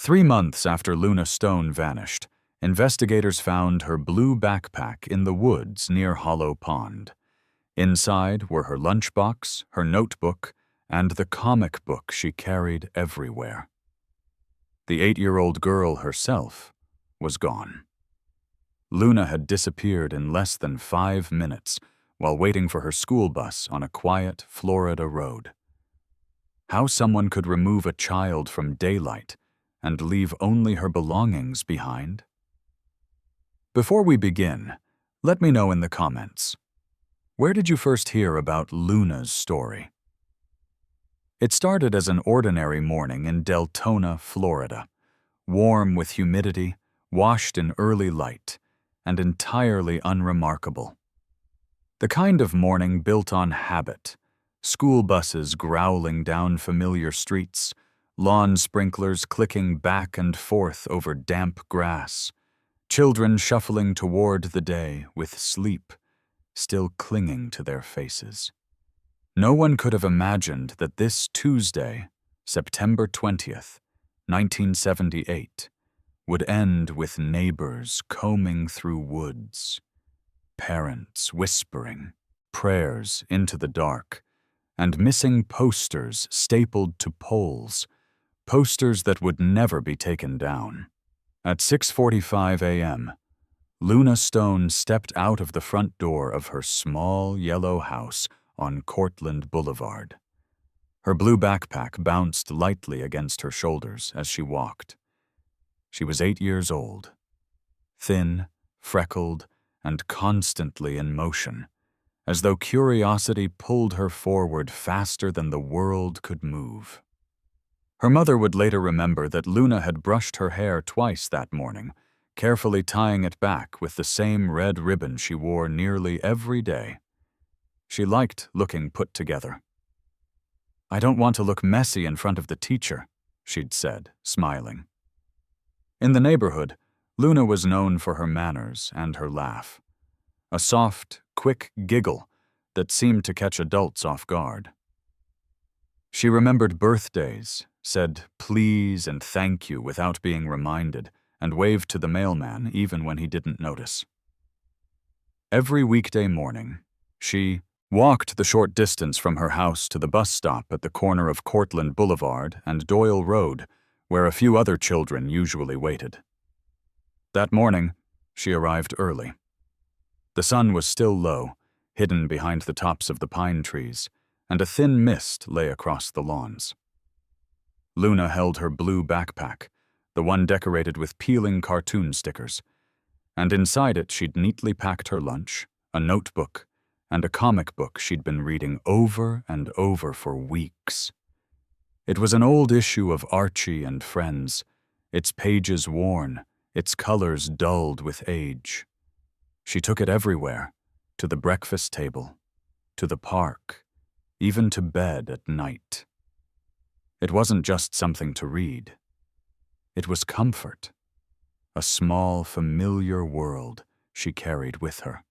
3 months after Luna Stone vanished, investigators found her blue backpack in the woods near Hollow Pond. Inside were her lunchbox, her notebook, and the comic book she carried everywhere. The 8-year-old girl herself was gone. Luna had disappeared in less than 5 minutes while waiting for her school bus on a quiet Florida road. How someone could remove a child from daylight and leave only her belongings behind? Before we begin, let me know in the comments. Where did you first hear about Luna's story? It started as an ordinary morning in Deltona, Florida, warm with humidity, washed in early light, and entirely unremarkable. The kind of morning built on habit, school buses growling down familiar streets, lawn sprinklers clicking back and forth over damp grass, children shuffling toward the day with sleep still clinging to their faces. No one could have imagined that this Tuesday, September 20th, 1978, would end with neighbors combing through woods, parents whispering prayers into the dark, and missing posters stapled to poles, posters that would never be taken down. At 6:45 a.m., Luna Stone stepped out of the front door of her small yellow house on Courtland Boulevard. Her blue backpack bounced lightly against her shoulders as she walked. She was 8 years old, thin, freckled, and constantly in motion, as though curiosity pulled her forward faster than the world could move. Her mother would later remember that Luna had brushed her hair twice that morning, carefully tying it back with the same red ribbon she wore nearly every day. She liked looking put together. "I don't want to look messy in front of the teacher," she'd said, smiling. In the neighborhood, Luna was known for her manners and her laugh, a soft, quick giggle that seemed to catch adults off guard. She remembered birthdays, said please and thank you without being reminded, and waved to the mailman even when he didn't notice. Every weekday morning, she walked the short distance from her house to the bus stop at the corner of Courtland Boulevard and Doyle Road, where a few other children usually waited. That morning, she arrived early. The sun was still low, hidden behind the tops of the pine trees, and a thin mist lay across the lawns. Luna held her blue backpack, the one decorated with peeling cartoon stickers, and inside it she'd neatly packed her lunch, a notebook, and a comic book she'd been reading over and over for weeks. It was an old issue of Archie and Friends, its pages worn, its colors dulled with age. She took it everywhere, to the breakfast table, to the park, even to bed at night. It wasn't just something to read. It was comfort, a small, familiar world she carried with her.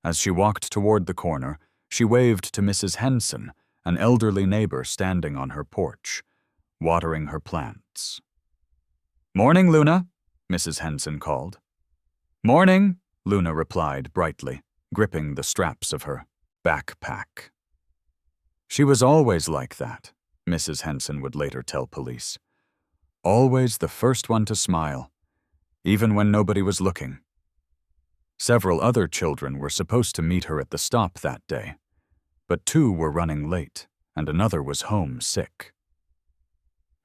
As she walked toward the corner, she waved to Mrs. Henson, an elderly neighbor standing on her porch, watering her plants. "Morning, Luna," Mrs. Henson called. "Morning," Luna replied brightly, gripping the straps of her backpack. She was always like that, Mrs. Henson would later tell police. Always the first one to smile, even when nobody was looking. Several other children were supposed to meet her at the stop that day, but 2 were running late, and another was home sick.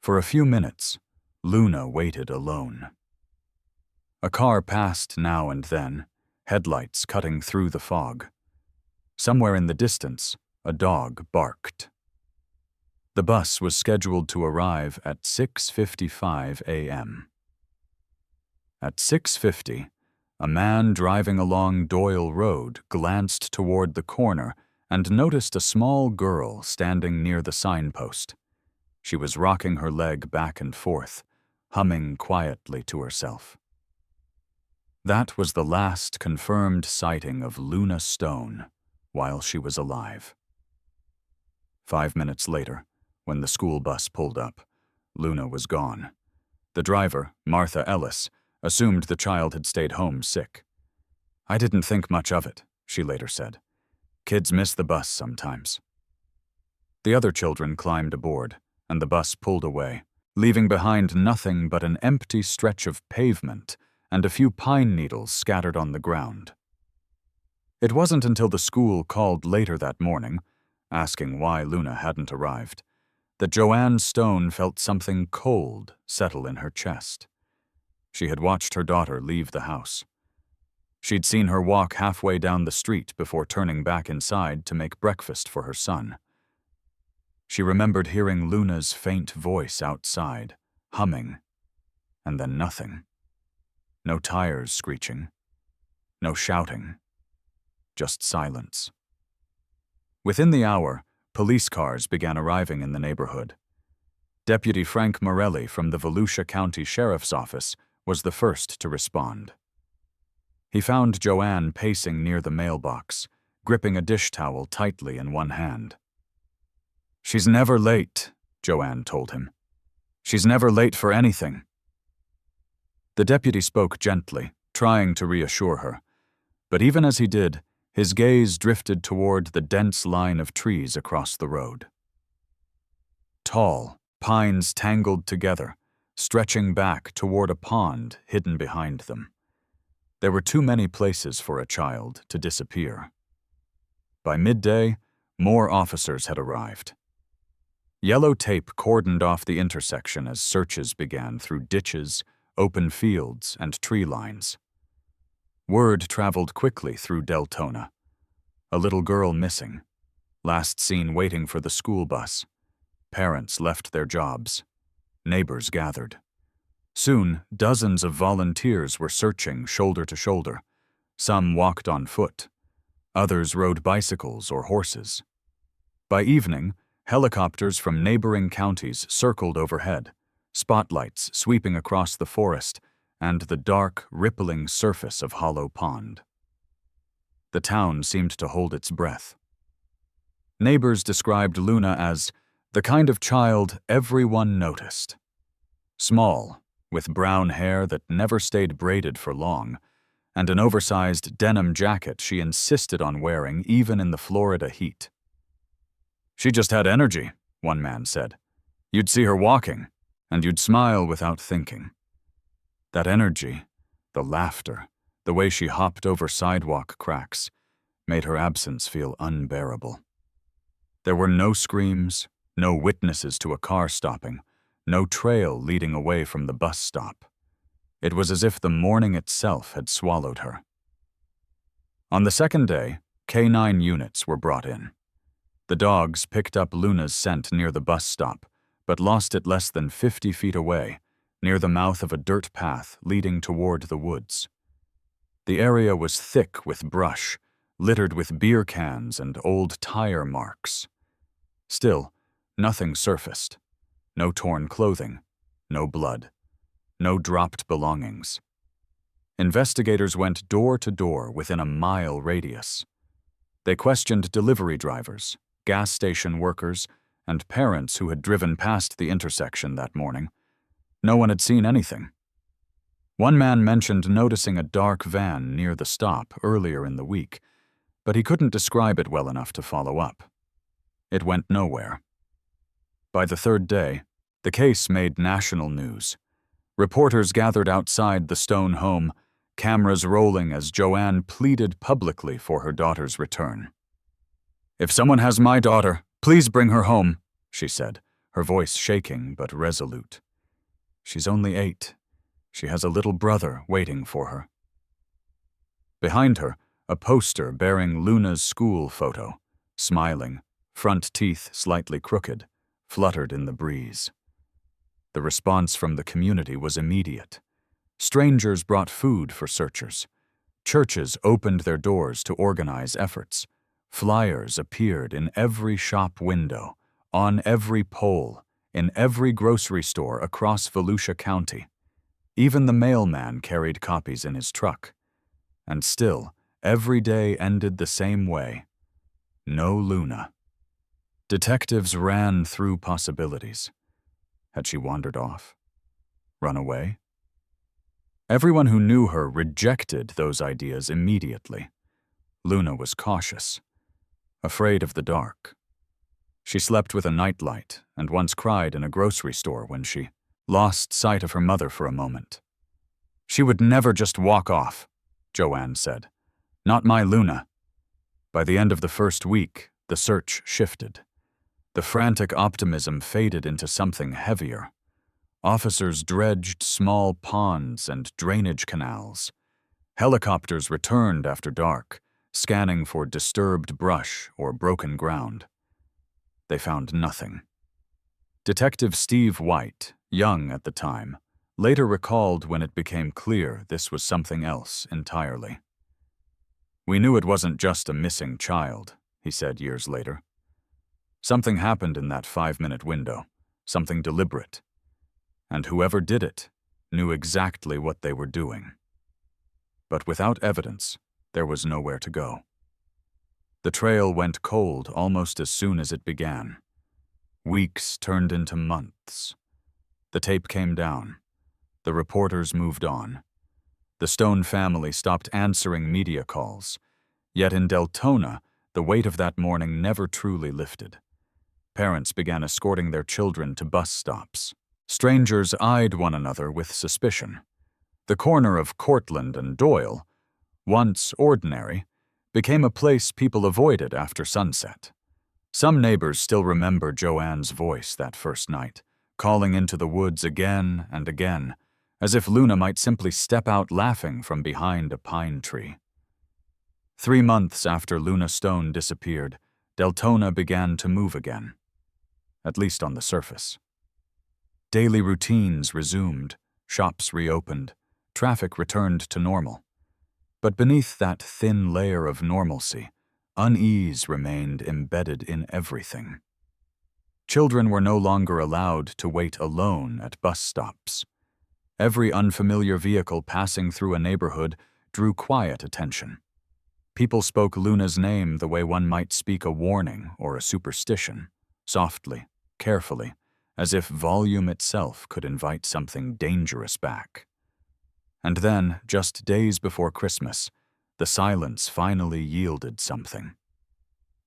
For a few minutes, Luna waited alone. A car passed now and then, headlights cutting through the fog. Somewhere in the distance, a dog barked. The bus was scheduled to arrive at 6:55 a.m. At 6:50, a man driving along Doyle Road glanced toward the corner and noticed a small girl standing near the signpost. She was rocking her leg back and forth, humming quietly to herself. That was the last confirmed sighting of Luna Stone while she was alive. 5 minutes later, when the school bus pulled up, Luna was gone, The driver, Martha Ellis, assumed the child had stayed home sick. "I didn't think much of it," she later said. "Kids miss the bus sometimes." The other children climbed aboard, and the bus pulled away, leaving behind nothing but an empty stretch of pavement and a few pine needles scattered on the ground. It wasn't until the school called later that morning, asking why Luna hadn't arrived, that Joanne Stone felt something cold settle in her chest. She had watched her daughter leave the house. She'd seen her walk halfway down the street before turning back inside to make breakfast for her son. She remembered hearing Luna's faint voice outside, humming, and then nothing. No tires screeching, no shouting, just silence. Within the hour, police cars began arriving in the neighborhood. Deputy Frank Morelli from the Volusia County Sheriff's Office was the first to respond. He found Joanne pacing near the mailbox, gripping a dish towel tightly in one hand. "She's never late," Joanne told him. "She's never late for anything." The deputy spoke gently, trying to reassure her, but even as he did, his gaze drifted toward the dense line of trees across the road. Tall, pines tangled together, stretching back toward a pond hidden behind them. There were too many places for a child to disappear. By midday, more officers had arrived. Yellow tape cordoned off the intersection as searches began through ditches, open fields, and tree lines. Word traveled quickly through Deltona. A little girl missing, last seen waiting for the school bus. Parents left their jobs. Neighbors gathered. Soon, dozens of volunteers were searching shoulder to shoulder. Some walked on foot. Others rode bicycles or horses. By evening, helicopters from neighboring counties circled overhead, spotlights sweeping across the forest and the dark, rippling surface of Hollow Pond. The town seemed to hold its breath. Neighbors described Luna as the kind of child everyone noticed. Small, with brown hair that never stayed braided for long, and an oversized denim jacket she insisted on wearing even in the Florida heat. "She just had energy," one man said. "You'd see her walking, and you'd smile without thinking." That energy, the laughter, the way she hopped over sidewalk cracks, made her absence feel unbearable. There were no screams, no witnesses to a car stopping, no trail leading away from the bus stop. It was as if the morning itself had swallowed her. On the second day, K-9 units were brought in. The dogs picked up Luna's scent near the bus stop, but lost it less than 50 feet away, near the mouth of a dirt path leading toward the woods. The area was thick with brush, littered with beer cans and old tire marks. Still, nothing surfaced. No torn clothing, no blood, no dropped belongings. Investigators went door to door within a mile radius. They questioned delivery drivers, gas station workers, and parents who had driven past the intersection that morning. No one had seen anything. One man mentioned noticing a dark van near the stop earlier in the week, but he couldn't describe it well enough to follow up. It went nowhere. By the third day, the case made national news. Reporters gathered outside the Stone home, cameras rolling as Joanne pleaded publicly for her daughter's return. "If someone has my daughter, please bring her home," she said, her voice shaking but resolute. "She's only 8. She has a little brother waiting for her." Behind her, a poster bearing Luna's school photo, smiling, front teeth slightly crooked, fluttered in the breeze. The response from the community was immediate. Strangers brought food for searchers. Churches opened their doors to organize efforts. Flyers appeared in every shop window, on every pole, in every grocery store across Volusia County. Even the mailman carried copies in his truck. And still, every day ended the same way. No Luna. Detectives ran through possibilities. Had she wandered off? Run away? Everyone who knew her rejected those ideas immediately. Luna was cautious, afraid of the dark. She slept with a nightlight and once cried in a grocery store when she lost sight of her mother for a moment. "She would never just walk off," Joanne said. "Not my Luna." By the end of the first week, the search shifted. The frantic optimism faded into something heavier. Officers dredged small ponds and drainage canals. Helicopters returned after dark, scanning for disturbed brush or broken ground. They found nothing. Detective Steve White, young at the time, later recalled when it became clear this was something else entirely. "We knew it wasn't just a missing child," he said years later. "Something happened in that 5-minute window, something deliberate. And whoever did it knew exactly what they were doing." But without evidence, there was nowhere to go. The trail went cold almost as soon as it began. Weeks turned into months. The tape came down. The reporters moved on. The Stone family stopped answering media calls. Yet in Deltona, the weight of that morning never truly lifted. Parents began escorting their children to bus stops. Strangers eyed one another with suspicion. The corner of Courtland and Doyle, once ordinary, became a place people avoided after sunset. Some neighbors still remember Joanne's voice that first night, calling into the woods again and again, as if Luna might simply step out laughing from behind a pine tree. 3 months after Luna Stone disappeared, Deltona began to move again, at least on the surface. Daily routines resumed, shops reopened, traffic returned to normal. But beneath that thin layer of normalcy, unease remained embedded in everything. Children were no longer allowed to wait alone at bus stops. Every unfamiliar vehicle passing through a neighborhood drew quiet attention. People spoke Luna's name the way one might speak a warning or a superstition, softly, carefully, as if volume itself could invite something dangerous back. And then, just days before Christmas, the silence finally yielded something.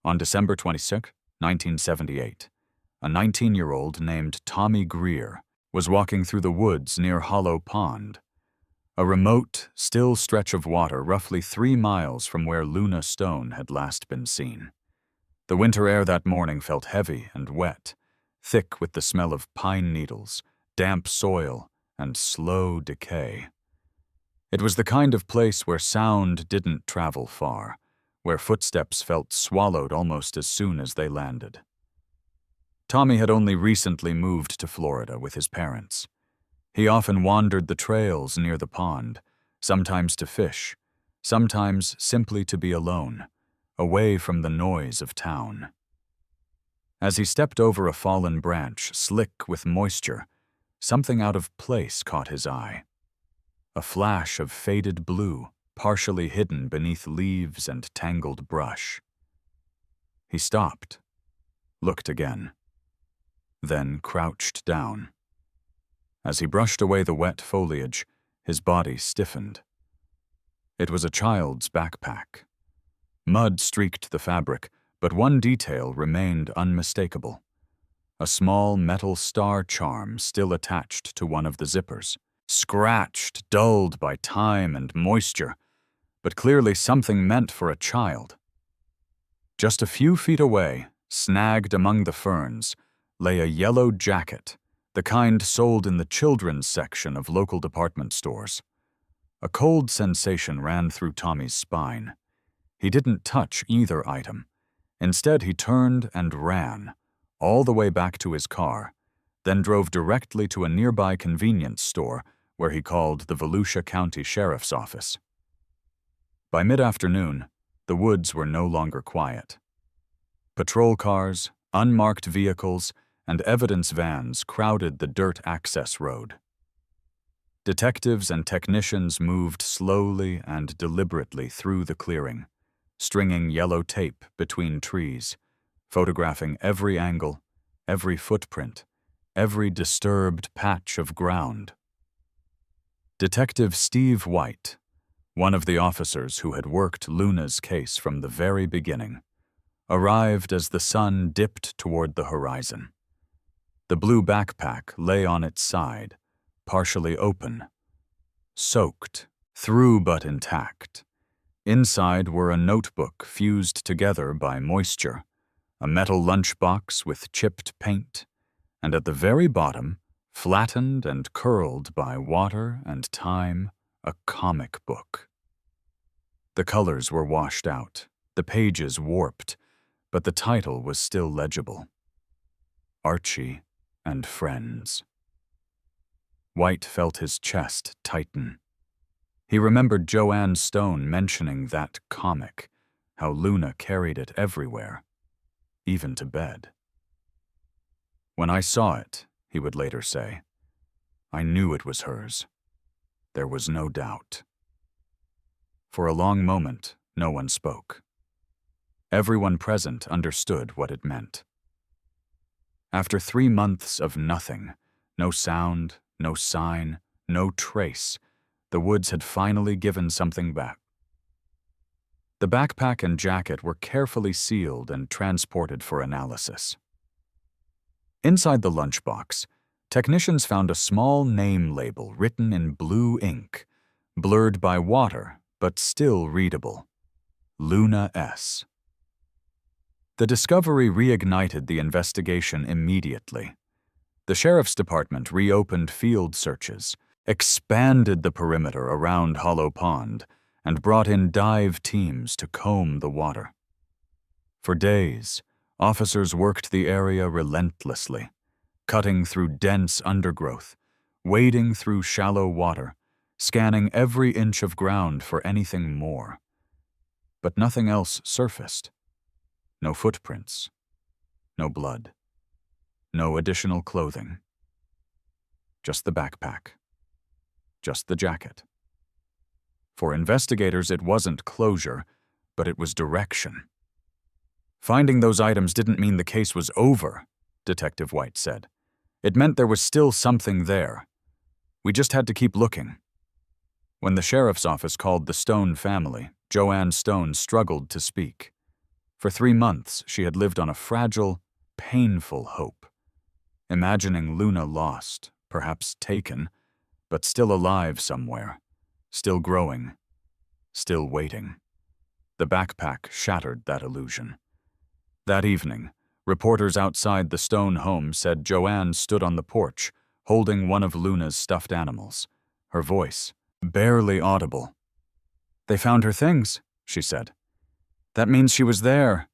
On December 26, 1978, a 19-year-old named Tommy Greer was walking through the woods near Hollow Pond, a remote, still stretch of water roughly 3 miles from where Luna Stone had last been seen. The winter air that morning felt heavy and wet, thick with the smell of pine needles, damp soil, and slow decay. It was the kind of place where sound didn't travel far, where footsteps felt swallowed almost as soon as they landed. Tommy had only recently moved to Florida with his parents. He often wandered the trails near the pond, sometimes to fish, sometimes simply to be alone, away from the noise of town. As he stepped over a fallen branch, slick with moisture, something out of place caught his eye. A flash of faded blue, partially hidden beneath leaves and tangled brush. He stopped, looked again, then crouched down. As he brushed away the wet foliage, his body stiffened. It was a child's backpack. Mud streaked the fabric, but one detail remained unmistakable. A small metal star charm still attached to one of the zippers. Scratched, dulled by time and moisture, but clearly something meant for a child. Just a few feet away, snagged among the ferns, lay a yellow jacket, the kind sold in the children's section of local department stores. A cold sensation ran through Tommy's spine. He didn't touch either item. Instead, he turned and ran, all the way back to his car, then drove directly to a nearby convenience store where he called the Volusia County Sheriff's Office. By mid-afternoon, the woods were no longer quiet. Patrol cars, unmarked vehicles, and evidence vans crowded the dirt access road. Detectives and technicians moved slowly and deliberately through the clearing, stringing yellow tape between trees, photographing every angle, every footprint, every disturbed patch of ground. Detective Steve White, one of the officers who had worked Luna's case from the very beginning, arrived as the sun dipped toward the horizon. The blue backpack lay on its side, partially open, soaked, through but intact. Inside were a notebook fused together by moisture, a metal lunchbox with chipped paint, and at the very bottom, flattened and curled by water and time, a comic book. The colors were washed out, the pages warped, but the title was still legible. Archie and Friends. White felt his chest tighten. He remembered Joanne Stone mentioning that comic, how Luna carried it everywhere, even to bed. When I saw it, he would later say, I knew it was hers. There was no doubt. For a long moment, no one spoke. Everyone present understood what it meant. After 3 months of nothing, no sound, no sign, no trace, the woods had finally given something back. The backpack and jacket were carefully sealed and transported for analysis. Inside the lunchbox, technicians found a small name label written in blue ink, blurred by water, but still readable. Luna S. The discovery reignited the investigation immediately. The sheriff's department reopened field searches, expanded the perimeter around Hollow Pond, and brought in dive teams to comb the water. For days, officers worked the area relentlessly, cutting through dense undergrowth, wading through shallow water, scanning every inch of ground for anything more. But nothing else surfaced. No footprints, no blood, no additional clothing. Just the backpack, just the jacket. For investigators, it wasn't closure, but it was direction. Finding those items didn't mean the case was over, Detective White said. It meant there was still something there. We just had to keep looking. When the sheriff's office called the Stone family, Joanne Stone struggled to speak. For 3 months, she had lived on a fragile, painful hope, imagining Luna lost, perhaps taken, but still alive somewhere, still growing, still waiting. The backpack shattered that illusion. That evening, reporters outside the Stone home said Joanne stood on the porch, holding one of Luna's stuffed animals, her voice barely audible. They found her things, she said. That means she was there,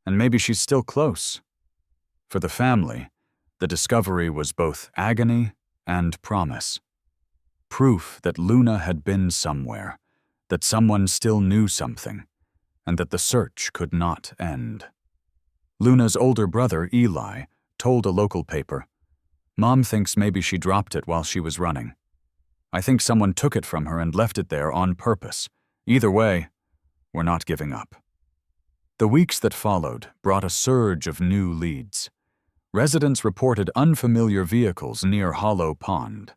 and maybe she's still close. For the family, the discovery was both agony and promise. Proof that Luna had been somewhere, that someone still knew something, and that the search could not end. Luna's older brother, Eli, told a local paper, Mom thinks maybe she dropped it while she was running. I think someone took it from her and left it there on purpose. Either way, we're not giving up. The weeks that followed brought a surge of new leads. Residents reported unfamiliar vehicles near Hollow Pond.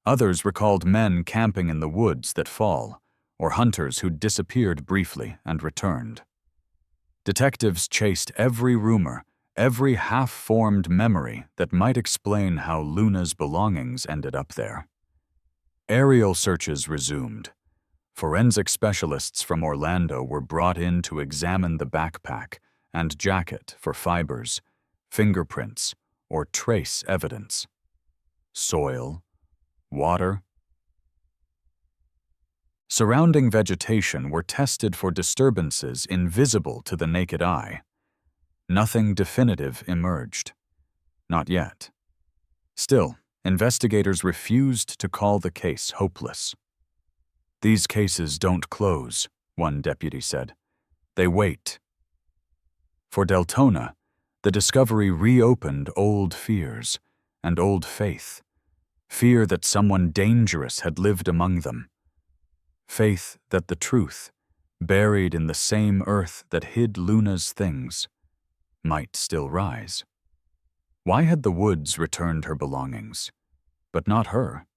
Others recalled men camping in the woods that fall, or hunters who'd disappeared briefly and returned. Detectives chased every rumor, every half-formed memory that might explain how Luna's belongings ended up there. Aerial searches resumed. Forensic specialists from Orlando were brought in to examine the backpack and jacket for fibers, fingerprints, or trace evidence. Soil, water. Surrounding vegetation were tested for disturbances invisible to the naked eye. Nothing definitive emerged. Not yet. Still, investigators refused to call the case hopeless. These cases don't close, one deputy said. They wait. For Deltona, the discovery reopened old fears and old faith. Fear that someone dangerous had lived among them. Faith that the truth, buried in the same earth that hid Luna's things, might still rise. Why had the woods returned her belongings, but not her?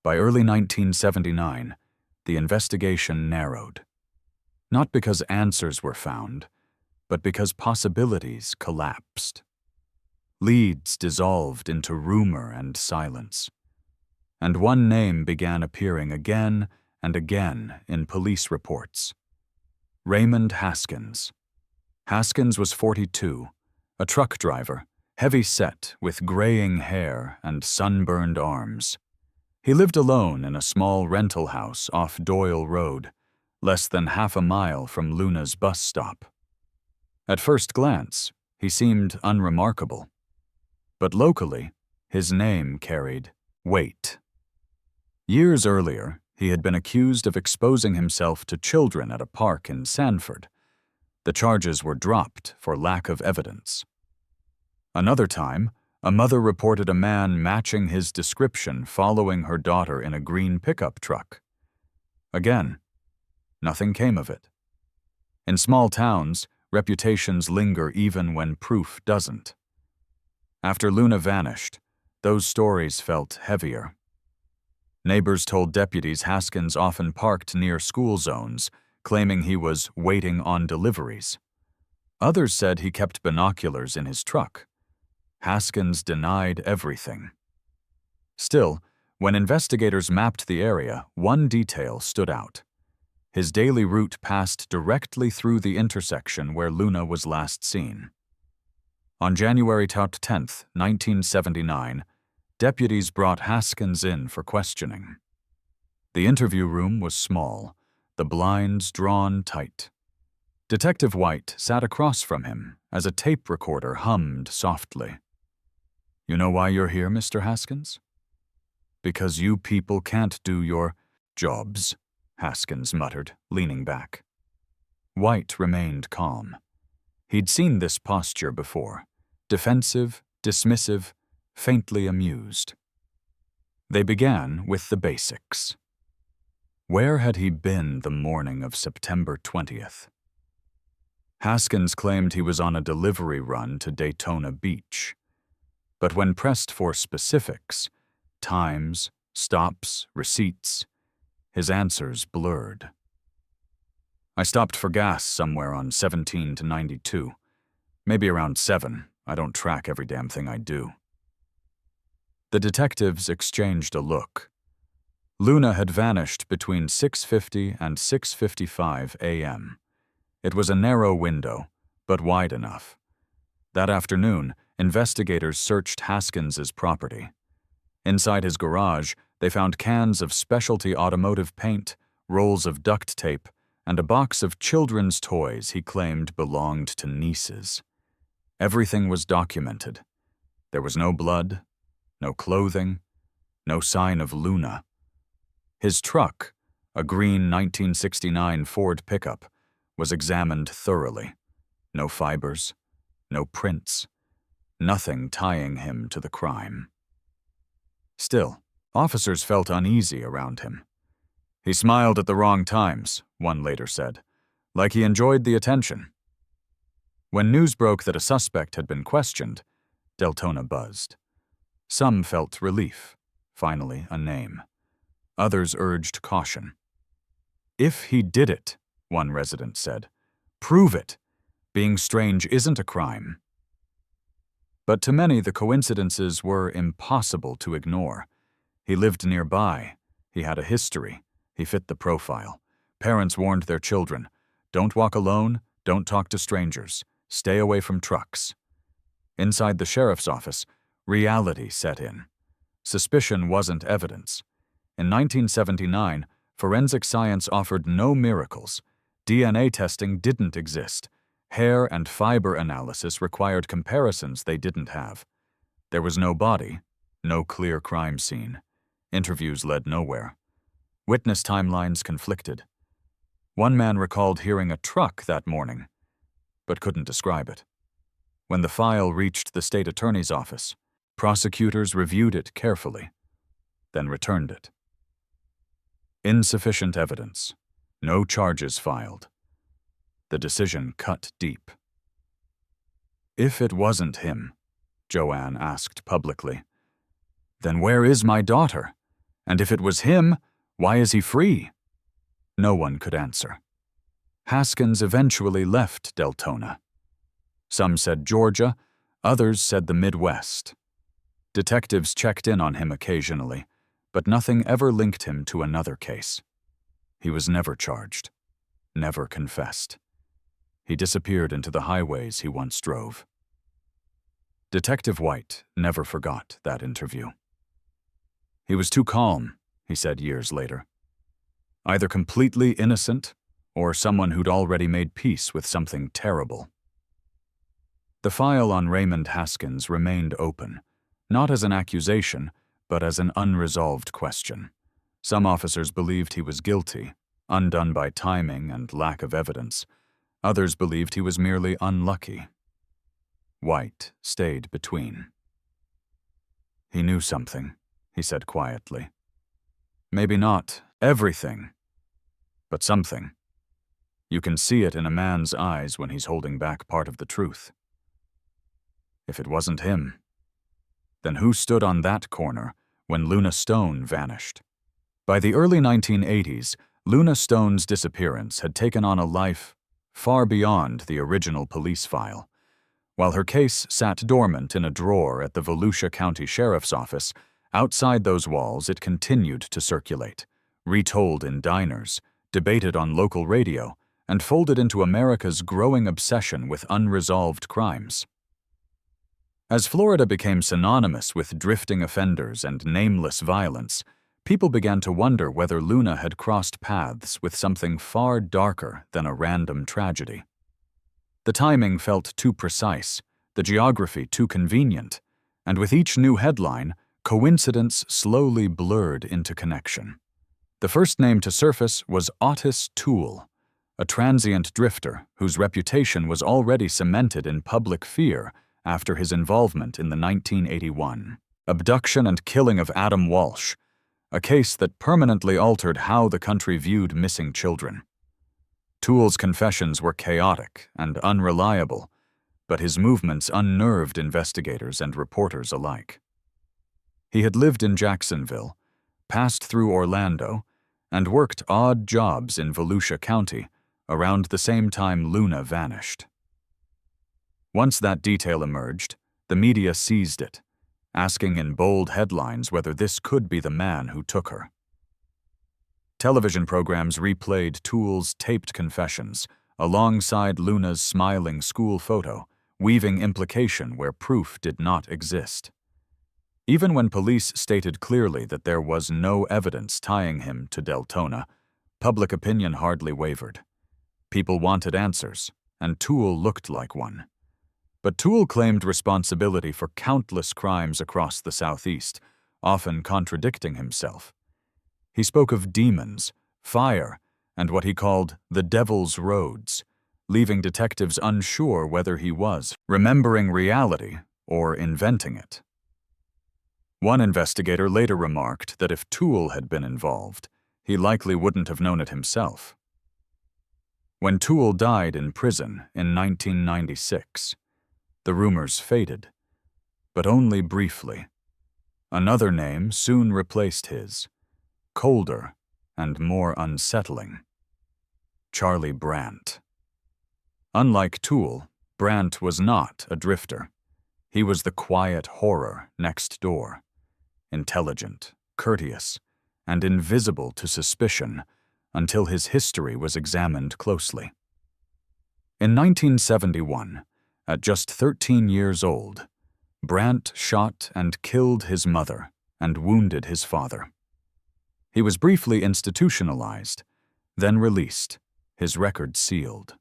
By early 1979, the investigation narrowed. Not because answers were found, but because possibilities collapsed. Leads dissolved into rumor and silence. And one name began appearing again and again in police reports. Raymond Haskins. Haskins was 42, a truck driver, heavy-set with graying hair and sunburned arms. He lived alone in a small rental house off Doyle Road, less than half a mile from Luna's bus stop. At first glance, he seemed unremarkable. But locally, his name carried weight. Years earlier, he had been accused of exposing himself to children at a park in Sanford. The charges were dropped for lack of evidence. Another time, a mother reported a man matching his description following her daughter in a green pickup truck. Again, nothing came of it. In small towns, reputations linger even when proof doesn't. After Luna vanished, those stories felt heavier. Neighbors told deputies Haskins often parked near school zones, claiming he was waiting on deliveries. Others said he kept binoculars in his truck. Haskins denied everything. Still, when investigators mapped the area, one detail stood out. His daily route passed directly through the intersection where Luna was last seen. On January 10, 1979, deputies brought Haskins in for questioning. The interview room was small, the blinds drawn tight. Detective White sat across from him as a tape recorder hummed softly. "You know why you're here, Mr. Haskins?" "Because you people can't do your jobs," Haskins muttered, leaning back. White remained calm. He'd seen this posture before, defensive, dismissive, faintly amused. They began with the basics. Where had he been the morning of September 20th? Haskins claimed he was on a delivery run to Deltona Beach. But when pressed for specifics, times, stops, receipts, his answers blurred. "I stopped for gas somewhere on 17 to 92. Maybe around 7. I don't track every damn thing I do." The detectives exchanged a look. Luna had vanished between 6:50 and 6:55 a.m. It was a narrow window, but wide enough. That afternoon, investigators searched Haskins's property. Inside his garage, they found cans of specialty automotive paint, rolls of duct tape, and a box of children's toys he claimed belonged to nieces. Everything was documented. There was no blood, no clothing, no sign of Luna. His truck, a green 1969 Ford pickup, was examined thoroughly. No fibers, no prints, nothing tying him to the crime. Still, officers felt uneasy around him. "He smiled at the wrong times," one later said, "like he enjoyed the attention." When news broke that a suspect had been questioned, Deltona buzzed. Some felt relief, finally a name. Others urged caution. "If he did it," one resident said, "prove it. Being strange isn't a crime." But to many, the coincidences were impossible to ignore. He lived nearby. He had a history. He fit the profile. Parents warned their children, "Don't walk alone, don't talk to strangers, stay away from trucks." Inside the sheriff's office, reality set in. Suspicion wasn't evidence. In 1979, forensic science offered no miracles. DNA testing didn't exist. Hair and fiber analysis required comparisons they didn't have. There was no body, no clear crime scene. Interviews led nowhere. Witness timelines conflicted. One man recalled hearing a truck that morning, but couldn't describe it. When the file reached the state attorney's office, prosecutors reviewed it carefully, then returned it. Insufficient evidence. No charges filed. The decision cut deep. "If it wasn't him," Joanne asked publicly, "then where is my daughter? And if it was him, why is he free? No one could answer. Haskins eventually left Deltona. Some said Georgia, others said the Midwest. Detectives checked in on him occasionally, but nothing ever linked him to another case. He was never charged, never confessed. He disappeared into the highways he once drove. Detective White never forgot that interview. He was too calm, he said years later. Either completely innocent or someone who'd already made peace with something terrible. The file on Raymond Haskins remained open, not as an accusation, but as an unresolved question. Some officers believed he was guilty, undone by timing and lack of evidence. Others believed he was merely unlucky. White stayed between. He knew something, he said quietly. Maybe not everything, but something. You can see it in a man's eyes when he's holding back part of the truth. If it wasn't him, then who stood on that corner when Luna Stone vanished? By the early 1980s, Luna Stone's disappearance had taken on a life far beyond the original police file. While her case sat dormant in a drawer at the Volusia County Sheriff's Office, outside those walls it continued to circulate, retold in diners, debated on local radio, and folded into America's growing obsession with unresolved crimes. As Florida became synonymous with drifting offenders and nameless violence, people began to wonder whether Luna had crossed paths with something far darker than a random tragedy. The timing felt too precise, the geography too convenient, and with each new headline, coincidence slowly blurred into connection. The first name to surface was Otis Toole, a transient drifter whose reputation was already cemented in public fear after his involvement in the 1981 abduction and killing of Adam Walsh, a case that permanently altered how the country viewed missing children. Toole's confessions were chaotic and unreliable, but his movements unnerved investigators and reporters alike. He had lived in Jacksonville, passed through Orlando, and worked odd jobs in Volusia County around the same time Luna vanished. Once that detail emerged, the media seized it, asking in bold headlines whether this could be the man who took her. Television programs replayed Toole's taped confessions alongside Luna's smiling school photo, weaving implication where proof did not exist. Even when police stated clearly that there was no evidence tying him to Deltona, public opinion hardly wavered. People wanted answers, and Toole looked like one. But Toole claimed responsibility for countless crimes across the Southeast, often contradicting himself. He spoke of demons, fire, and what he called the devil's roads, leaving detectives unsure whether he was remembering reality or inventing it. One investigator later remarked that if Toole had been involved, he likely wouldn't have known it himself. When Toole died in prison in 1996, the rumors faded, but only briefly. Another name soon replaced his, colder and more unsettling: Charlie Brandt. Unlike Toole, Brandt was not a drifter. He was the quiet horror next door, intelligent, courteous, and invisible to suspicion until his history was examined closely. In 1971, at just 13 years old, Brandt shot and killed his mother and wounded his father. He was briefly institutionalized, then released, his record sealed.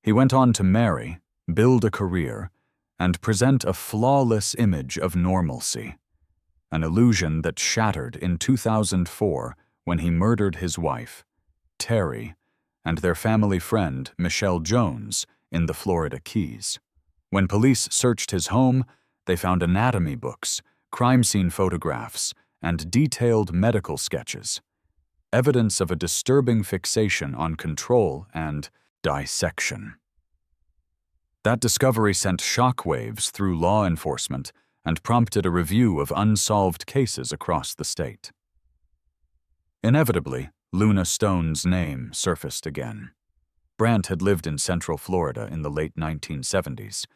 He went on to marry, build a career, and present a flawless image of normalcy, an illusion that shattered in 2004 when he murdered his wife, Terry, and their family friend, Michelle Jones, in the Florida Keys. When police searched his home, they found anatomy books, crime scene photographs, and detailed medical sketches, evidence of a disturbing fixation on control and dissection. That discovery sent shockwaves through law enforcement and prompted a review of unsolved cases across the state. Inevitably, Luna Stone's name surfaced again. Brant had lived in Central Florida in the late 1970s.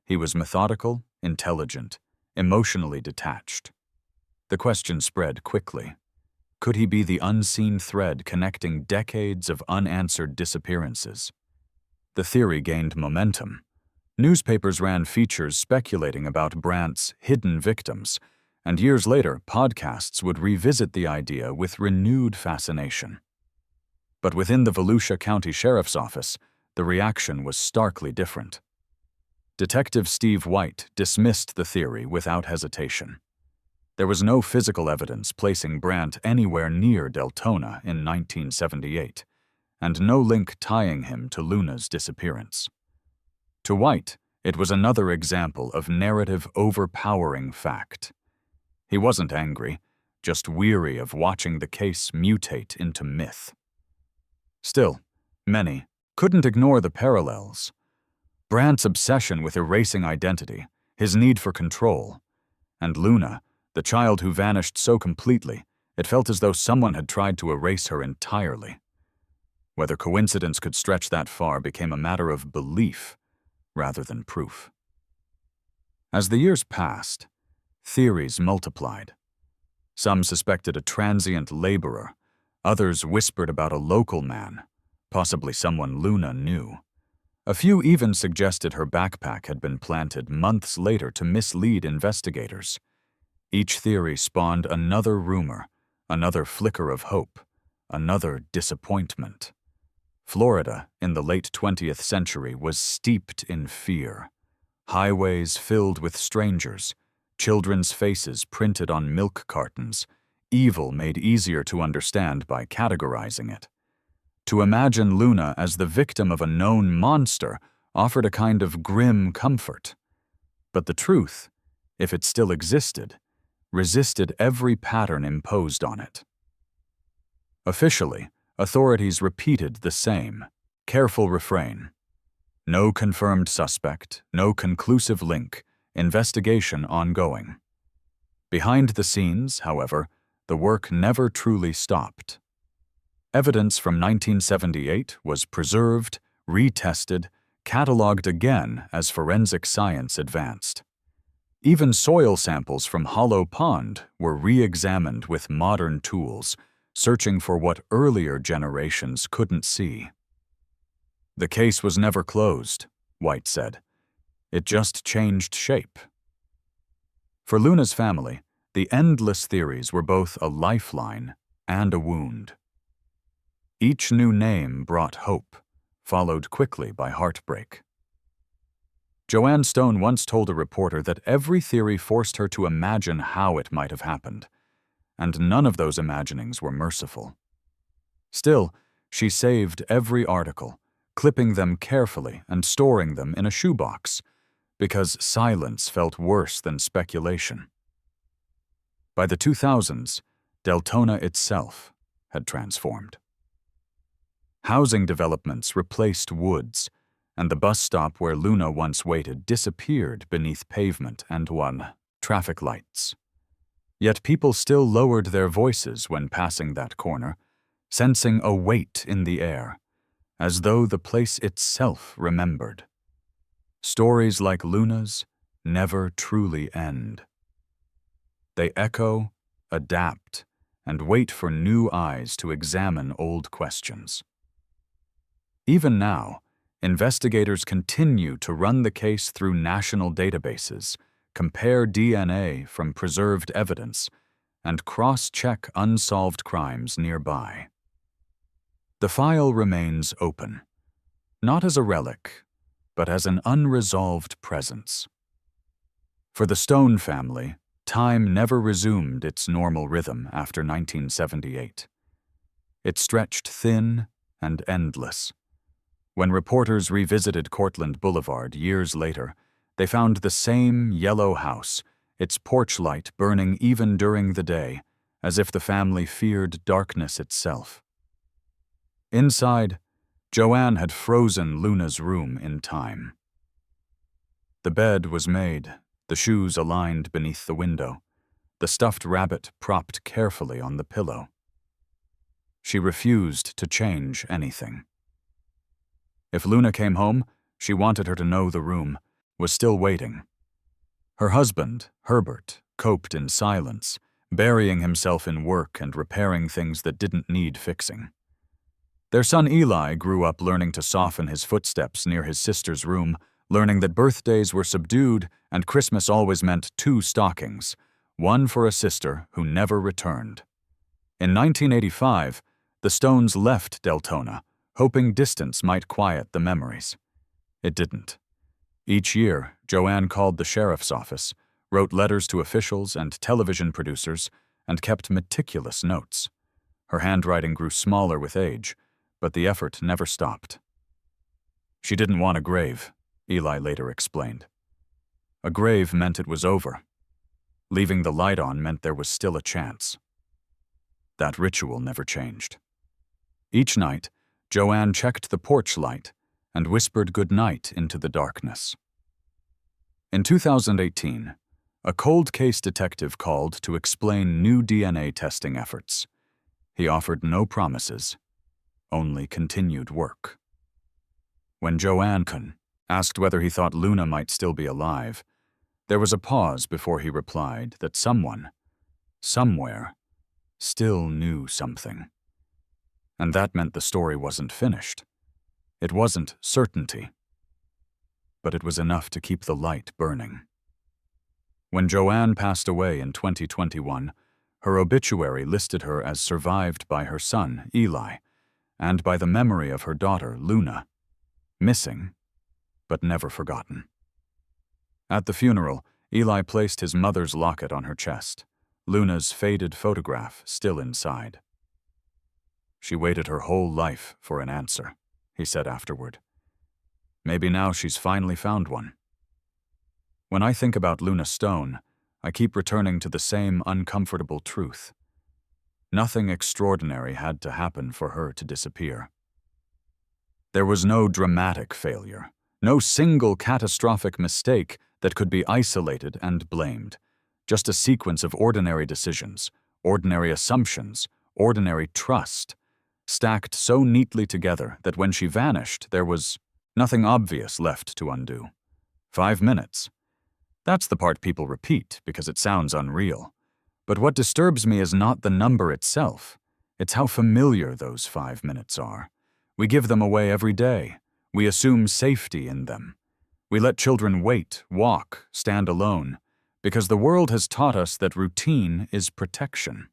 He was methodical, intelligent, emotionally detached. The question spread quickly. Could he be the unseen thread connecting decades of unanswered disappearances? The theory gained momentum. Newspapers ran features speculating about Brant's hidden victims, and years later, podcasts would revisit the idea with renewed fascination. But within the Volusia County Sheriff's Office, the reaction was starkly different. Detective Steve White dismissed the theory without hesitation. There was no physical evidence placing Brant anywhere near Deltona in 1978, and no link tying him to Luna's disappearance. To White, it was another example of narrative overpowering fact. He wasn't angry, just weary of watching the case mutate into myth. Still, many couldn't ignore the parallels. Brant's obsession with erasing identity, his need for control, and Luna, the child who vanished so completely, it felt as though someone had tried to erase her entirely. Whether coincidence could stretch that far became a matter of belief rather than proof. As the years passed, theories multiplied. Some suspected a transient laborer, others whispered about a local man, possibly someone Luna knew. A few even suggested her backpack had been planted months later to mislead investigators. Each theory spawned another rumor, another flicker of hope, another disappointment. Florida, in the late 20th century, was steeped in fear. Highways filled with strangers, children's faces printed on milk cartons, evil made easier to understand by categorizing it. To imagine Luna as the victim of a known monster offered a kind of grim comfort. But the truth, if it still existed, resisted every pattern imposed on it. Officially, authorities repeated the same careful refrain. No confirmed suspect, no conclusive link, investigation ongoing. Behind the scenes, however, the work never truly stopped. Evidence from 1978 was preserved, retested, cataloged again as forensic science advanced. Even soil samples from Hollow Pond were re-examined with modern tools, searching for what earlier generations couldn't see. The case was never closed, White said. It just changed shape. For Luna's family, the endless theories were both a lifeline and a wound. Each new name brought hope, followed quickly by heartbreak. Joanne Stone once told a reporter that every theory forced her to imagine how it might have happened, and none of those imaginings were merciful. Still, she saved every article, clipping them carefully and storing them in a shoebox, because silence felt worse than speculation. By the 2000s, Deltona itself had transformed. Housing developments replaced woods, and the bus stop where Luna once waited disappeared beneath pavement and traffic lights. Yet people still lowered their voices when passing that corner, sensing a weight in the air, as though the place itself remembered. Stories like Luna's never truly end. They echo, adapt, and wait for new eyes to examine old questions. Even now, investigators continue to run the case through national databases, compare DNA from preserved evidence, and cross-check unsolved crimes nearby. The file remains open, not as a relic, but as an unresolved presence. For the Stone family, time never resumed its normal rhythm after 1978. It stretched thin and endless. When reporters revisited Courtland Boulevard years later, they found the same yellow house, its porch light burning even during the day, as if the family feared darkness itself. Inside, Joanne had frozen Luna's room in time. The bed was made the shoes aligned beneath the window, the stuffed rabbit propped carefully on the pillow. She refused to change anything. If Luna came home, she wanted her to know the room was still waiting. Her husband, Herbert, coped in silence, burying himself in work and repairing things that didn't need fixing. Their son Eli grew up learning to soften his footsteps near his sister's room, learning that birthdays were subdued and Christmas always meant 2 stockings, one for a sister who never returned. In 1985, the Stones left Deltona, hoping distance might quiet the memories. It didn't. Each year, Joanne called the sheriff's office, wrote letters to officials and television producers, and kept meticulous notes. Her handwriting grew smaller with age, but the effort never stopped. She didn't want a grave, Eli later explained. A grave meant it was over. Leaving the light on meant there was still a chance. That ritual never changed. Each night, Joanne checked the porch light and whispered goodnight into the darkness. In 2018, a cold case detective called to explain new DNA testing efforts. He offered no promises, only continued work. When Joanne asked whether he thought Luna might still be alive, there was a pause before he replied that someone, somewhere, still knew something. And that meant the story wasn't finished. It wasn't certainty, but it was enough to keep the light burning. When Joanne passed away in 2021, her obituary listed her as survived by her son, Eli, and by the memory of her daughter, Luna, missing, but never forgotten. At the funeral, Eli placed his mother's locket on her chest, Luna's faded photograph still inside. She waited her whole life for an answer, he said afterward. Maybe now she's finally found one. When I think about Luna Stone, I keep returning to the same uncomfortable truth. Nothing extraordinary had to happen for her to disappear. There was no dramatic failure, no single catastrophic mistake that could be isolated and blamed, just a sequence of ordinary decisions, ordinary assumptions, ordinary trust, stacked so neatly together that when she vanished, there was nothing obvious left to undo. 5 minutes. That's the part people repeat because it sounds unreal. But what disturbs me is not the number itself. It's how familiar those 5 minutes are. We give them away every day. We assume safety in them. We let children wait, walk, stand alone, because the world has taught us that routine is protection.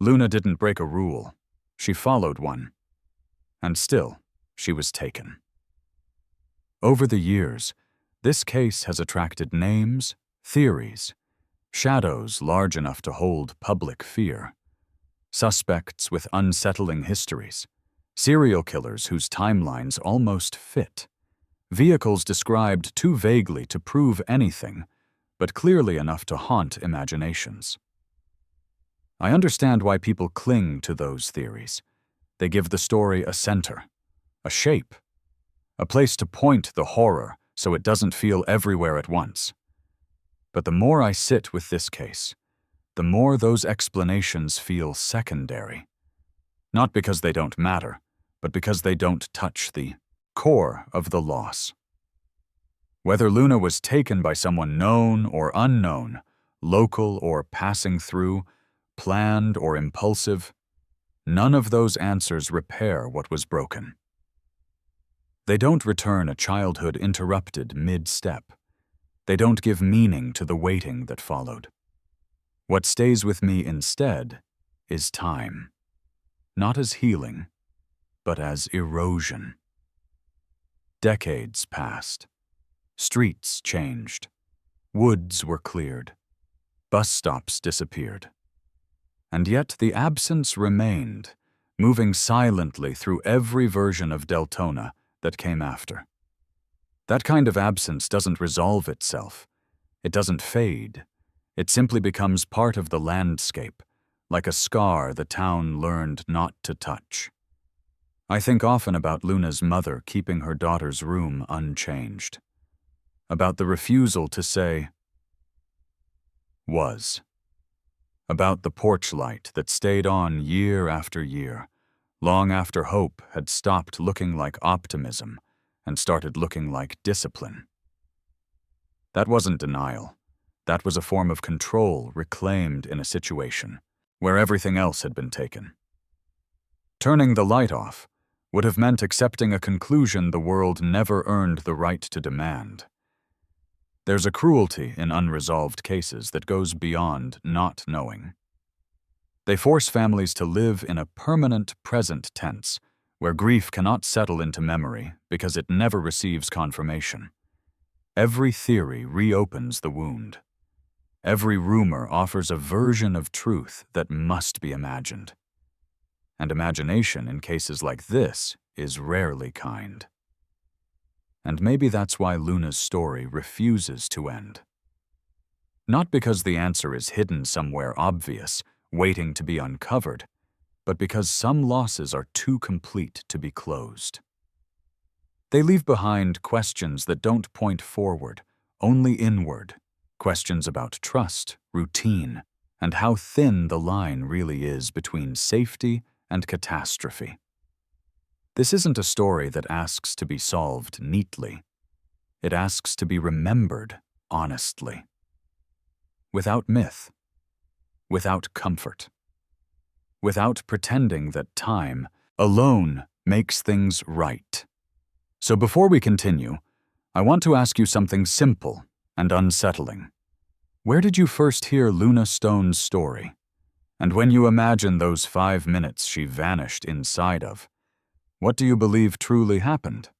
Luna didn't break a rule. She followed one. And still, she was taken. Over the years, this case has attracted names, theories, shadows large enough to hold public fear, suspects with unsettling histories, serial killers whose timelines almost fit, vehicles described too vaguely to prove anything, but clearly enough to haunt imaginations. I understand why people cling to those theories. They give the story a center, a shape, a place to point the horror so it doesn't feel everywhere at once. But the more I sit with this case, the more those explanations feel secondary. Not because they don't matter, but because they don't touch the core of the loss. Whether Luna was taken by someone known or unknown, local or passing through, planned or impulsive, none of those answers repair what was broken. They don't return a childhood interrupted mid-step. They don't give meaning to the waiting that followed. What stays with me instead is time, not as healing, but as erosion. Decades passed. Streets changed. Woods were cleared. Bus stops disappeared. And yet the absence remained, moving silently through every version of Deltona that came after. That kind of absence doesn't resolve itself. It doesn't fade. It simply becomes part of the landscape, like a scar the town learned not to touch. I think often about Luna's mother keeping her daughter's room unchanged. about the refusal to say was, about the porch light that stayed on year after year, long after hope had stopped looking like optimism and started looking like discipline. That wasn't denial. That was a form of control reclaimed in a situation where everything else had been taken. Turning the light off would have meant accepting a conclusion the world never earned the right to demand. There's a cruelty in unresolved cases that goes beyond not knowing. They force families to live in a permanent present tense, where grief cannot settle into memory because it never receives confirmation. Every theory reopens the wound. Every rumor offers a version of truth that must be imagined. And imagination in cases like this is rarely kind. And maybe that's why Luna's story refuses to end. Not because the answer is hidden somewhere obvious, waiting to be uncovered, but because some losses are too complete to be closed. They leave behind questions that don't point forward, only inward, questions about trust, routine, and how thin the line really is between safety and catastrophe. This isn't a story that asks to be solved neatly. It asks to be remembered honestly. Without myth. Without comfort. Without pretending that time alone makes things right. So before we continue, I want to ask you something simple and unsettling. Where did you first hear Luna Stone's story? And when you imagine those 5 minutes she vanished inside of, what do you believe truly happened?